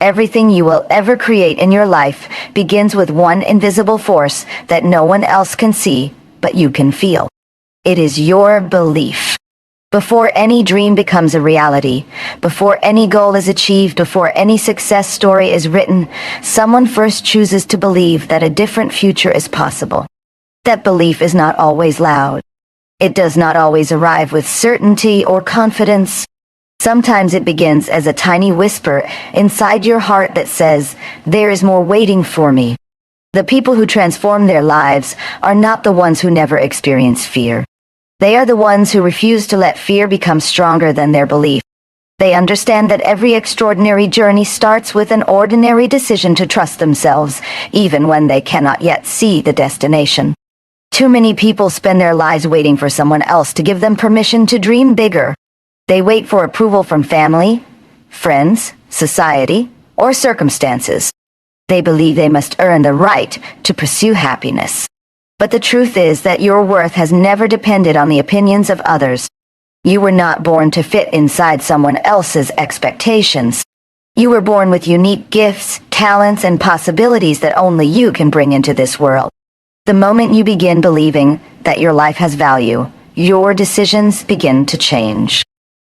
Everything you will ever create in your life begins with one invisible force that no one else can see, but you can feel. It is your belief. Before any dream becomes a reality, before any goal is achieved, before any success story is written, someone first chooses to believe that a different future is possible. That belief is not always loud. It does not always arrive with certainty or confidence. Sometimes it begins as a tiny whisper inside your heart that says, "There is more waiting for me." The people who transform their lives are not the ones who never experience fear. They are the ones who refuse to let fear become stronger than their belief. They understand that every extraordinary journey starts with an ordinary decision to trust themselves, even when they cannot yet see the destination. Too many people spend their lives waiting for someone else to give them permission to dream bigger. They wait for approval from family, friends, society, or circumstances. They believe they must earn the right to pursue happiness. But the truth is that your worth has never depended on the opinions of others. You were not born to fit inside someone else's expectations. You were born with unique gifts, talents, and possibilities that only you can bring into this world. The moment you begin believing that your life has value, your decisions begin to change.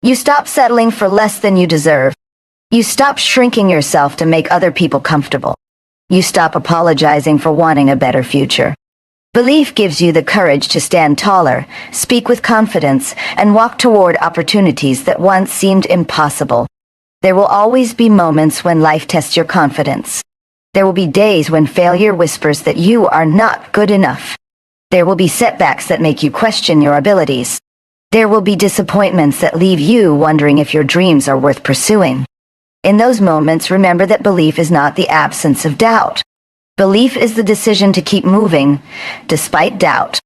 You stop settling for less than you deserve. You stop shrinking yourself to make other people comfortable. You stop apologizing for wanting a better future. Belief gives you the courage to stand taller, speak with confidence, and walk toward opportunities that once seemed impossible. There will always be moments when life tests your confidence. There will be days when failure whispers that you are not good enough. There will be setbacks that make you question your abilities. There will be disappointments that leave you wondering if your dreams are worth pursuing. In those moments, remember that belief is not the absence of doubt. Belief is the decision to keep moving, despite doubt.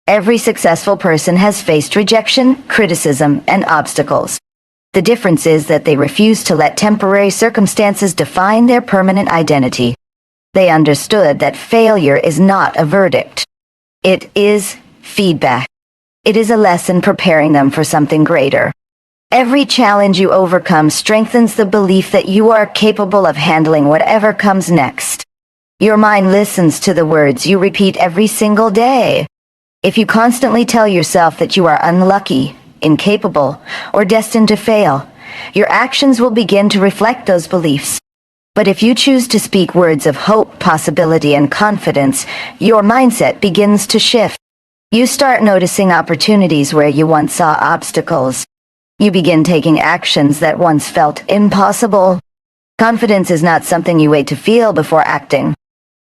Every successful person has faced rejection, criticism, and obstacles. The difference is that they refuse to let temporary circumstances define their permanent identity. They understood that failure is not a verdict. It is feedback. It is a lesson preparing them for something greater. Every challenge you overcome strengthens the belief that you are capable of handling whatever comes next. Your mind listens to the words you repeat every single day. If you constantly tell yourself that you are unlucky, incapable, or destined to fail, your actions will begin to reflect those beliefs. But if you choose to speak words of hope, possibility, and confidence, your mindset begins to shift. You start noticing opportunities where you once saw obstacles. You begin taking actions that once felt impossible. Confidence is not something you wait to feel before acting.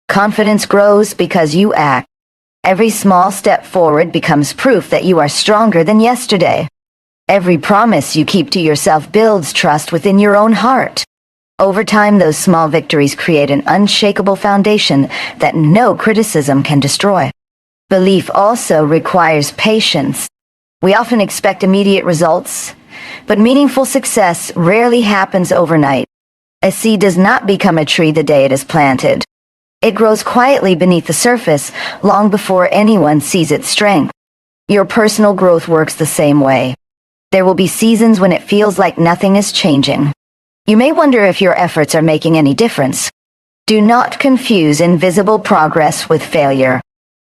Confidence grows because you act. Every small step forward becomes proof that you are stronger than yesterday. Every promise you keep to yourself builds trust within your own heart. Over time, those small victories create an unshakable foundation that no criticism can destroy. Belief also requires patience. We often expect immediate results, but meaningful success rarely happens overnight. A seed does not become a tree the day it is planted. It grows quietly beneath the surface long before anyone sees its strength. Your personal growth works the same way. There will be seasons when it feels like nothing is changing. You may wonder if your efforts are making any difference. Do not confuse invisible progress with failure.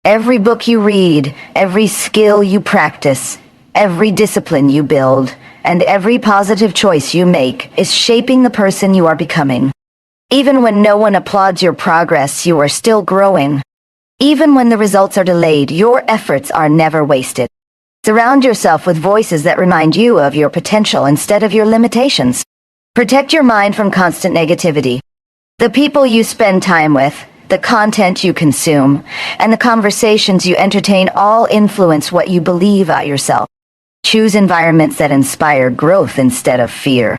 Every book you read, every skill you practice, every discipline you build, and every positive choice you make is shaping the person you are becoming. Even when no one applauds your progress, you are still growing. Even when the results are delayed, your efforts are never wasted. Surround yourself with voices that remind you of your potential instead of your limitations. Protect your mind from constant negativity. The people you spend time with, the content you consume, and the conversations you entertain all influence what you believe about yourself. Choose environments that inspire growth instead of fear.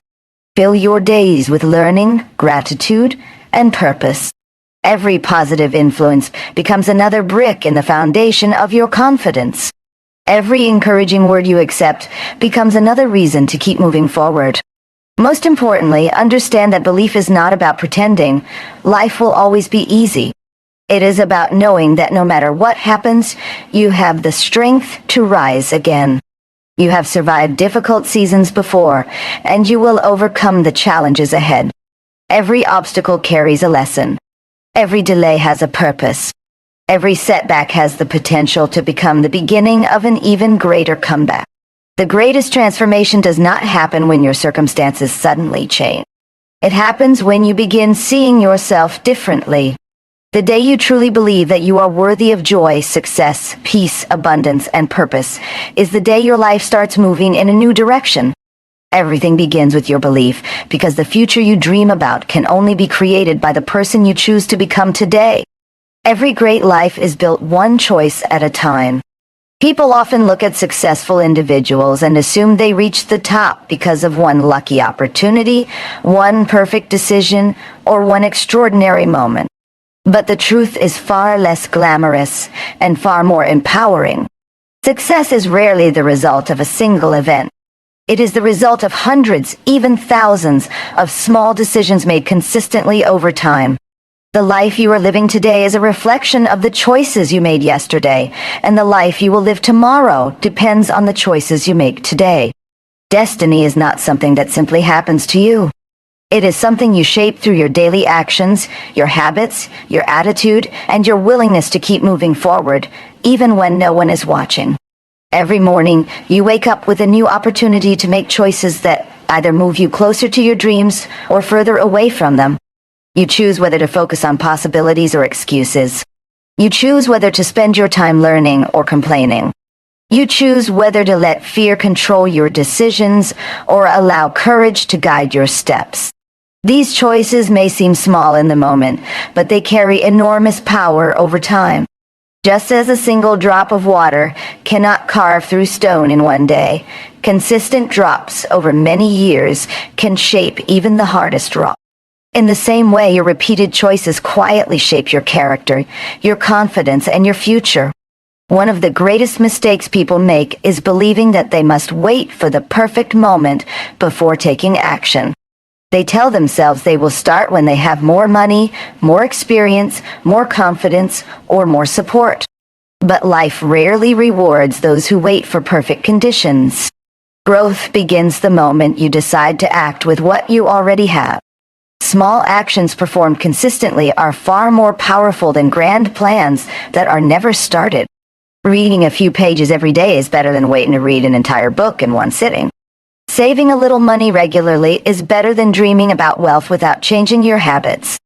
Fill your days with learning, gratitude, and purpose. Every positive influence becomes another brick in the foundation of your confidence. Every encouraging word you accept becomes another reason to keep moving forward. Most importantly, understand that belief is not about pretending life will always be easy. It is about knowing that no matter what happens, you have the strength to rise again. You have survived difficult seasons before, and you will overcome the challenges ahead. Every obstacle carries a lesson. Every delay has a purpose. Every setback has the potential to become the beginning of an even greater comeback. The greatest transformation does not happen when your circumstances suddenly change. It happens when you begin seeing yourself differently. The day you truly believe that you are worthy of joy, success, peace, abundance, and purpose is the day your life starts moving in a new direction. Everything begins with your belief, because the future you dream about can only be created by the person you choose to become today. Every great life is built one choice at a time. People often look at successful individuals and assume they reached the top because of one lucky opportunity, one perfect decision, or one extraordinary moment. But the truth is far less glamorous and far more empowering. Success is rarely the result of a single event. It is the result of hundreds, even thousands, of small decisions made consistently over time. The life you are living today is a reflection of the choices you made yesterday, and the life you will live tomorrow depends on the choices you make today. Destiny is not something that simply happens to you. It is something you shape through your daily actions, your habits, your attitude, and your willingness to keep moving forward, even when no one is watching. Every morning, you wake up with a new opportunity to make choices that either move you closer to your dreams or further away from them. You choose whether to focus on possibilities or excuses. You choose whether to spend your time learning or complaining. You choose whether to let fear control your decisions or allow courage to guide your steps. These choices may seem small in the moment, but they carry enormous power over time. Just as a single drop of water cannot carve through stone in one day, consistent drops over many years can shape even the hardest rock. In the same way, your repeated choices quietly shape your character, your confidence, and your future. One of the greatest mistakes people make is believing that they must wait for the perfect moment before taking action. They tell themselves they will start when they have more money, more experience, more confidence, or more support. But life rarely rewards those who wait for perfect conditions. Growth begins the moment you decide to act with what you already have. Small actions performed consistently are far more powerful than grand plans that are never started. Reading a few pages every day is better than waiting to read an entire book in one sitting. Saving a little money regularly is better than dreaming about wealth without changing your habits.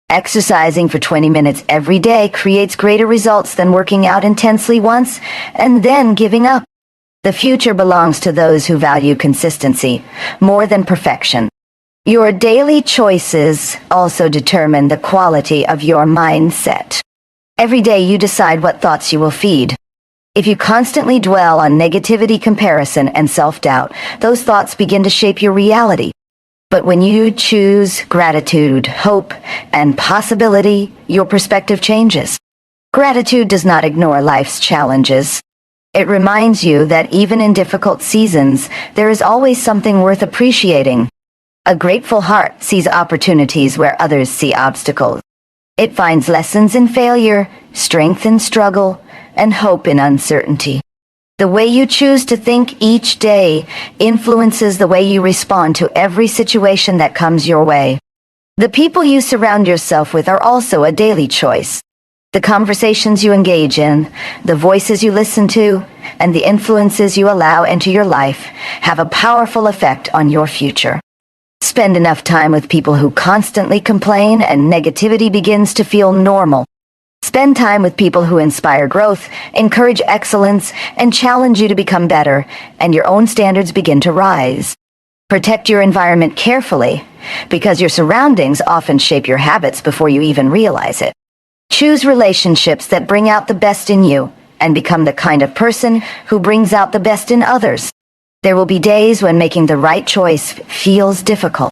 Exercising for 20 minutes every day creates greater results than working out intensely once and then giving up. The future belongs to those who value consistency more than perfection. Your daily choices also determine the quality of your mindset. Every day you decide what thoughts you will feed. If you constantly dwell on negativity, comparison, and self-doubt, those thoughts begin to shape your reality. But when you choose gratitude, hope, and possibility, your perspective changes. Gratitude does not ignore life's challenges. It reminds you that even in difficult seasons, there is always something worth appreciating. A grateful heart sees opportunities where others see obstacles. It finds lessons in failure, strength in struggle, and hope in uncertainty. The way you choose to think each day influences the way you respond to every situation that comes your way. The people you surround yourself with are also a daily choice. The conversations you engage in, the voices you listen to, and the influences you allow into your life have a powerful effect on your future. Spend enough time with people who constantly complain and negativity begins to feel normal. Spend time with people who inspire growth, encourage excellence, and challenge you to become better, and your own standards begin to rise. Protect your environment carefully, because your surroundings often shape your habits before you even realize it. Choose relationships that bring out the best in you, and become the kind of person who brings out the best in others. There will be days when making the right choice feels difficult.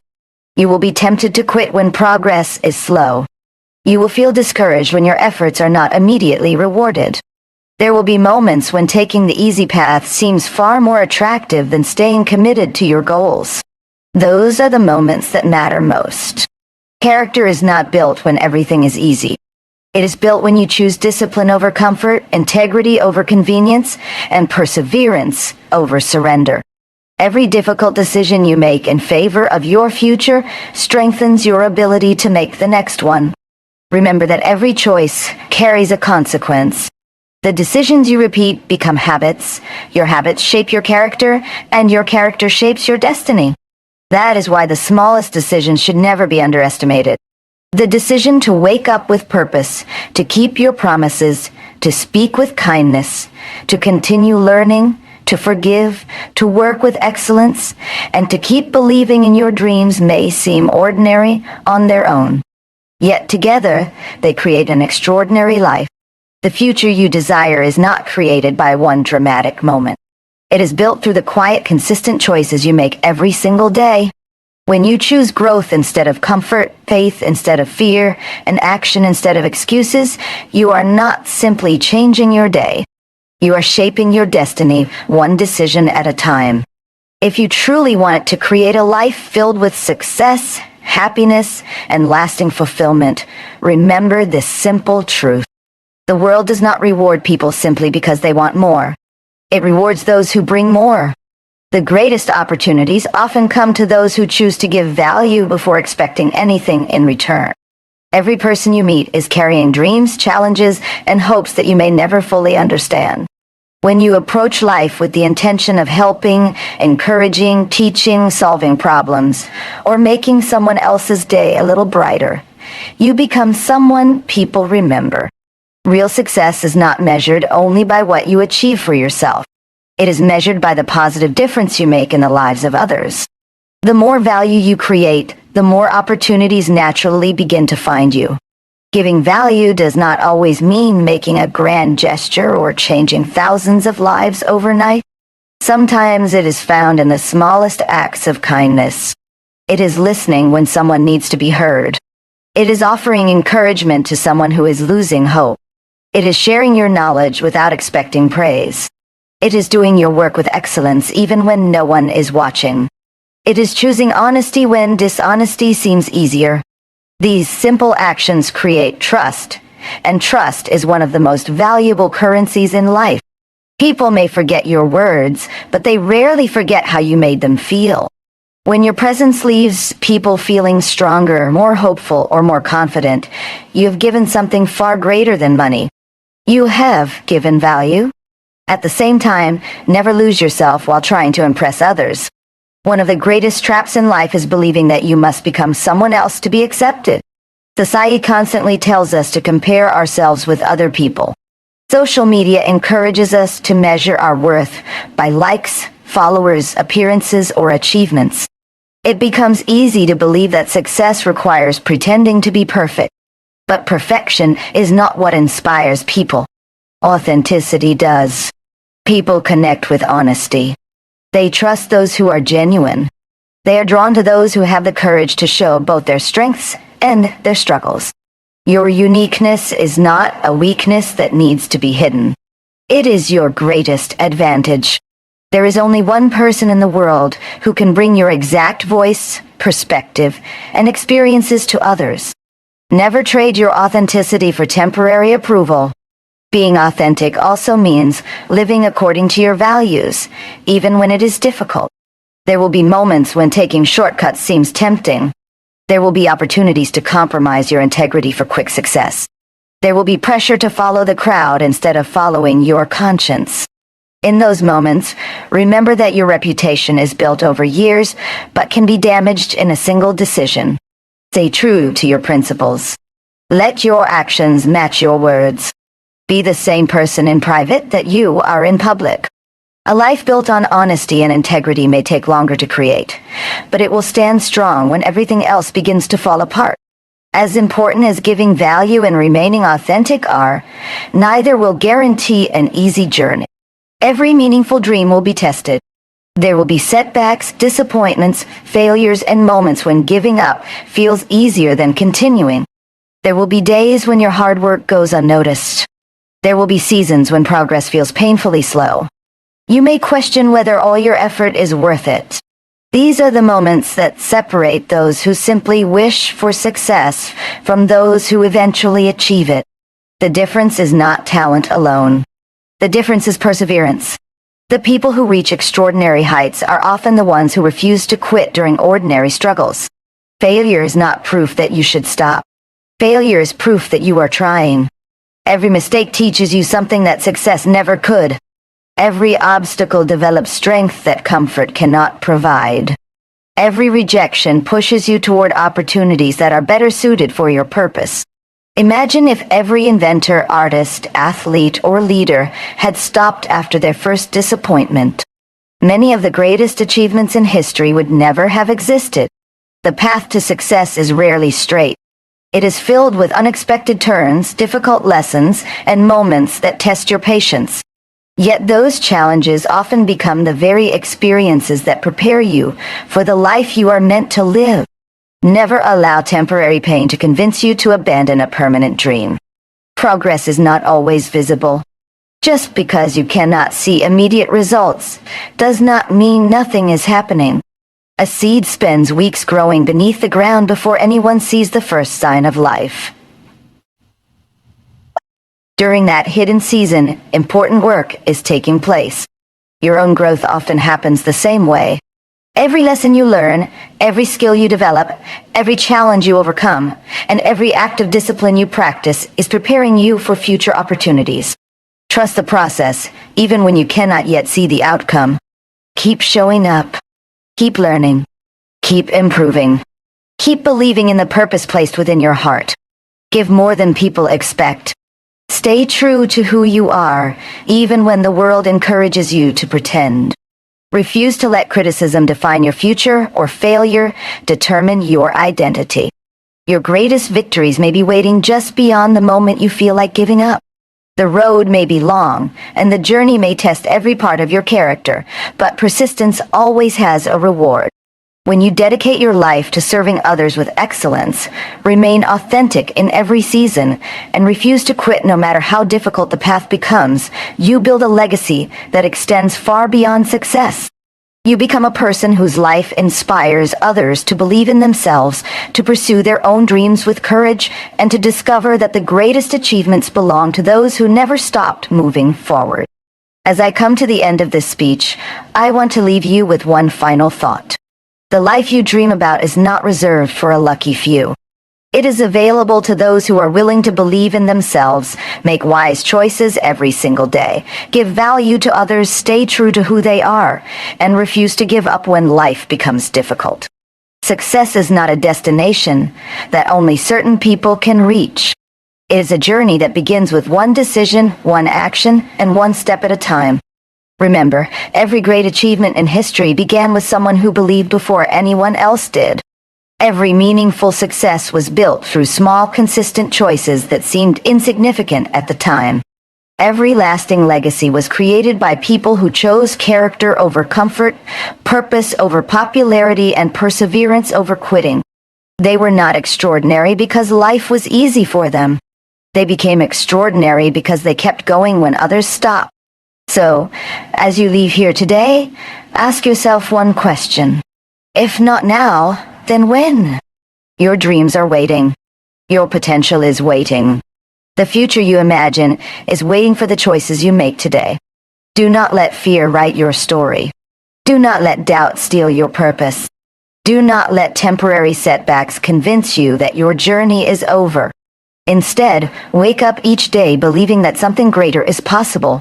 You will be tempted to quit when progress is slow. You will feel discouraged when your efforts are not immediately rewarded. There will be moments when taking the easy path seems far more attractive than staying committed to your goals. Those are the moments that matter most. Character is not built when everything is easy. It is built when you choose discipline over comfort, integrity over convenience, and perseverance over surrender. Every difficult decision you make in favor of your future strengthens your ability to make the next one. Remember that every choice carries a consequence. The decisions you repeat become habits, your habits shape your character, and your character shapes your destiny. That is why the smallest decisions should never be underestimated. The decision to wake up with purpose, to keep your promises, to speak with kindness, to continue learning, to forgive, to work with excellence, and to keep believing in your dreams may seem ordinary on their own. Yet together, they create an extraordinary life. The future you desire is not created by one dramatic moment. It is built through the quiet, consistent choices you make every single day. When you choose growth instead of comfort, faith instead of fear, and action instead of excuses, you are not simply changing your day. You are shaping your destiny one decision at a time. If you truly want to create a life filled with success, happiness, and lasting fulfillment, remember this simple truth. The world does not reward people simply because they want more. It rewards those who bring more. The greatest opportunities often come to those who choose to give value before expecting anything in return. Every person you meet is carrying dreams, challenges, and hopes that you may never fully understand. When you approach life with the intention of helping, encouraging, teaching, solving problems, or making someone else's day a little brighter, you become someone people remember. Real success is not measured only by what you achieve for yourself. It is measured by the positive difference you make in the lives of others. The more value you create, the more opportunities naturally begin to find you. Giving value does not always mean making a grand gesture or changing thousands of lives overnight. Sometimes it is found in the smallest acts of kindness. It is listening when someone needs to be heard. It is offering encouragement to someone who is losing hope. It is sharing your knowledge without expecting praise. It is doing your work with excellence even when no one is watching. It is choosing honesty when dishonesty seems easier. These simple actions create trust, and trust is one of the most valuable currencies in life. People may forget your words, but they rarely forget how you made them feel. When your presence leaves people feeling stronger, more hopeful, or more confident, you have given something far greater than money. You have given value. At the same time, never lose yourself while trying to impress others. One of the greatest traps in life is believing that you must become someone else to be accepted. Society constantly tells us to compare ourselves with other people. Social media encourages us to measure our worth by likes, followers, appearances, or achievements. It becomes easy to believe that success requires pretending to be perfect. But perfection is not what inspires people. Authenticity does. People connect with honesty. They trust those who are genuine. They are drawn to those who have the courage to show both their strengths and their struggles. Your uniqueness is not a weakness that needs to be hidden. It is your greatest advantage. There is only one person in the world who can bring your exact voice, perspective, and experiences to others. Never trade your authenticity for temporary approval. Being authentic also means living according to your values, even when it is difficult. There will be moments when taking shortcuts seems tempting. There will be opportunities to compromise your integrity for quick success. There will be pressure to follow the crowd instead of following your conscience. In those moments, remember that your reputation is built over years, but can be damaged in a single decision. Stay true to your principles. Let your actions match your words. Be the same person in private that you are in public. A life built on honesty and integrity may take longer to create, but it will stand strong when everything else begins to fall apart. As important as giving value and remaining authentic are, neither will guarantee an easy journey. Every meaningful dream will be tested. There will be setbacks, disappointments, failures, and moments when giving up feels easier than continuing. There will be days when your hard work goes unnoticed. There will be seasons when progress feels painfully slow. You may question whether all your effort is worth it. These are the moments that separate those who simply wish for success from those who eventually achieve it. The difference is not talent alone. The difference is perseverance. The people who reach extraordinary heights are often the ones who refuse to quit during ordinary struggles. Failure is not proof that you should stop. Failure is proof that you are trying. Every mistake teaches you something that success never could. Every obstacle develops strength that comfort cannot provide. Every rejection pushes you toward opportunities that are better suited for your purpose. Imagine if every inventor, artist, athlete, or leader had stopped after their first disappointment. Many of the greatest achievements in history would never have existed. The path to success is rarely straight. It is filled with unexpected turns, difficult lessons, and moments that test your patience. Yet those challenges often become the very experiences that prepare you for the life you are meant to live. Never allow temporary pain to convince you to abandon a permanent dream. Progress is not always visible. Just because you cannot see immediate results does not mean nothing is happening. A seed spends weeks growing beneath the ground before anyone sees the first sign of life. During that hidden season, important work is taking place. Your own growth often happens the same way. Every lesson you learn, every skill you develop, every challenge you overcome, and every act of discipline you practice is preparing you for future opportunities. Trust the process, even when you cannot yet see the outcome. Keep showing up. Keep learning. Keep improving. Keep believing in the purpose placed within your heart. Give more than people expect. Stay true to who you are, even when the world encourages you to pretend. Refuse to let criticism define your future or failure determine your identity. Your greatest victories may be waiting just beyond the moment you feel like giving up. The road may be long, and the journey may test every part of your character, but persistence always has a reward. When you dedicate your life to serving others with excellence, remain authentic in every season, and refuse to quit no matter how difficult the path becomes, you build a legacy that extends far beyond success. You become a person whose life inspires others to believe in themselves, to pursue their own dreams with courage, and to discover that the greatest achievements belong to those who never stopped moving forward. As I come to the end of this speech, I want to leave you with one final thought. The life you dream about is not reserved for a lucky few. It is available to those who are willing to believe in themselves, make wise choices every single day, give value to others, stay true to who they are, and refuse to give up when life becomes difficult. Success is not a destination that only certain people can reach. It is a journey that begins with one decision, one action, and one step at a time. Remember, every great achievement in history began with someone who believed before anyone else did. Every meaningful success was built through small, consistent choices that seemed insignificant at the time. Every lasting legacy was created by people who chose character over comfort, purpose over popularity, and perseverance over quitting. They were not extraordinary because life was easy for them. They became extraordinary because they kept going when others stopped. So, as you leave here today, ask yourself one question. If not now, then when? Your dreams are waiting. Your potential is waiting. The future you imagine is waiting for the choices you make today. Do not let fear write your story. Do not let doubt steal your purpose. Do not let temporary setbacks convince you that your journey is over. Instead, wake up each day believing that something greater is possible.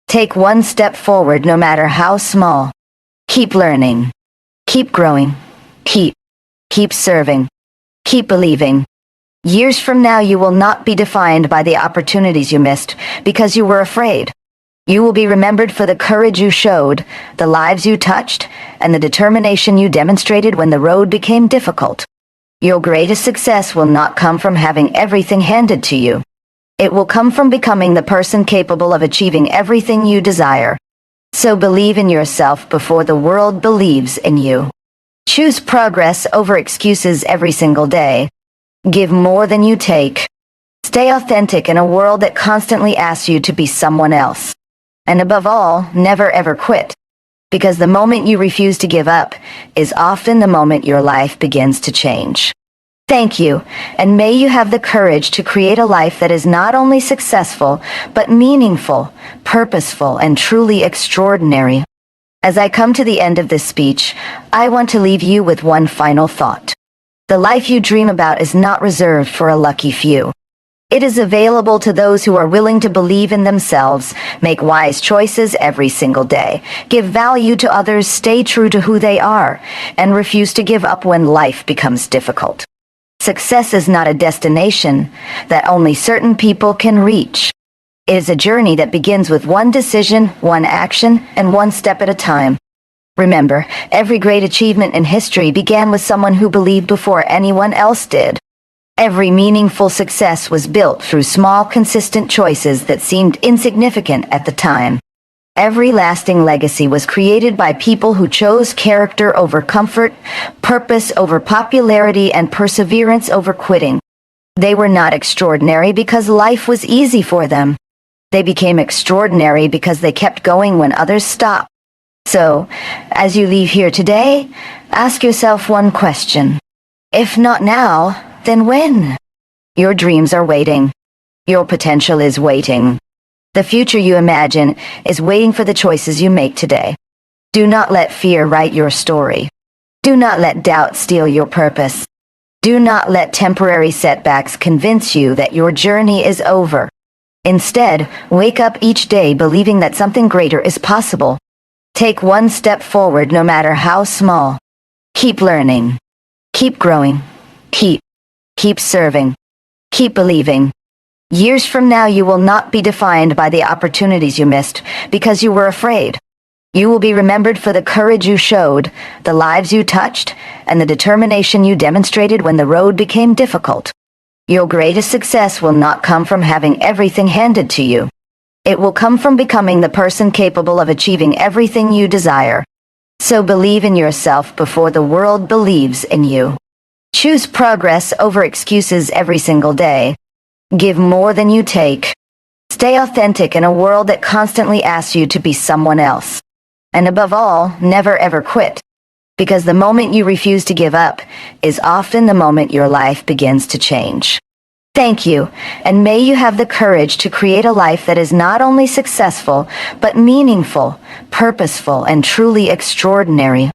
Take one step forward no matter how small. Keep learning. Keep growing. Keep serving. Keep believing. Years from now, you will not be defined by the opportunities you missed because you were afraid. You will be remembered for the courage you showed, the lives you touched, and the determination you demonstrated when the road became difficult. Your greatest success will not come from having everything handed to you. It will come from becoming the person capable of achieving everything you desire. So believe in yourself before the world believes in you. Choose progress over excuses every single day. Give more than you take. Stay authentic in a world that constantly asks you to be someone else. And above all, never ever quit. Because the moment you refuse to give up is often the moment your life begins to change. Thank you, and may you have the courage to create a life that is not only successful, but meaningful, purposeful, and truly extraordinary. As I come to the end of this speech, I want to leave you with one final thought. The life you dream about is not reserved for a lucky few. It is available to those who are willing to believe in themselves, make wise choices every single day, give value to others, stay true to who they are, and refuse to give up when life becomes difficult. Success is not a destination that only certain people can reach. It is a journey that begins with one decision, one action, and one step at a time. Remember, every great achievement in history began with someone who believed before anyone else did. Every meaningful success was built through small, consistent choices that seemed insignificant at the time. Every lasting legacy was created by people who chose character over comfort, purpose over popularity, and perseverance over quitting. They were not extraordinary because life was easy for them. They became extraordinary because they kept going when others stopped. So, as you leave here today, ask yourself one question. If not now, then when? Your dreams are waiting. Your potential is waiting. The future you imagine is waiting for the choices you make today. Do not let fear write your story. Do not let doubt steal your purpose. Do not let temporary setbacks convince you that your journey is over. Instead, wake up each day believing that something greater is possible. Take one step forward no matter how small. Keep learning. Keep growing. Keep serving. Keep believing. Years from now, you will not be defined by the opportunities you missed because you were afraid. You will be remembered for the courage you showed, the lives you touched, and the determination you demonstrated when the road became difficult. Your greatest success will not come from having everything handed to you. It will come from becoming the person capable of achieving everything you desire. So believe in yourself before the world believes in you. Choose progress over excuses every single day. Give more than you take. Stay authentic in a world that constantly asks you to be someone else. And above all, never ever quit. Because the moment you refuse to give up is often the moment your life begins to change. Thank you, and may you have the courage to create a life that is not only successful, but meaningful, purposeful, and truly extraordinary.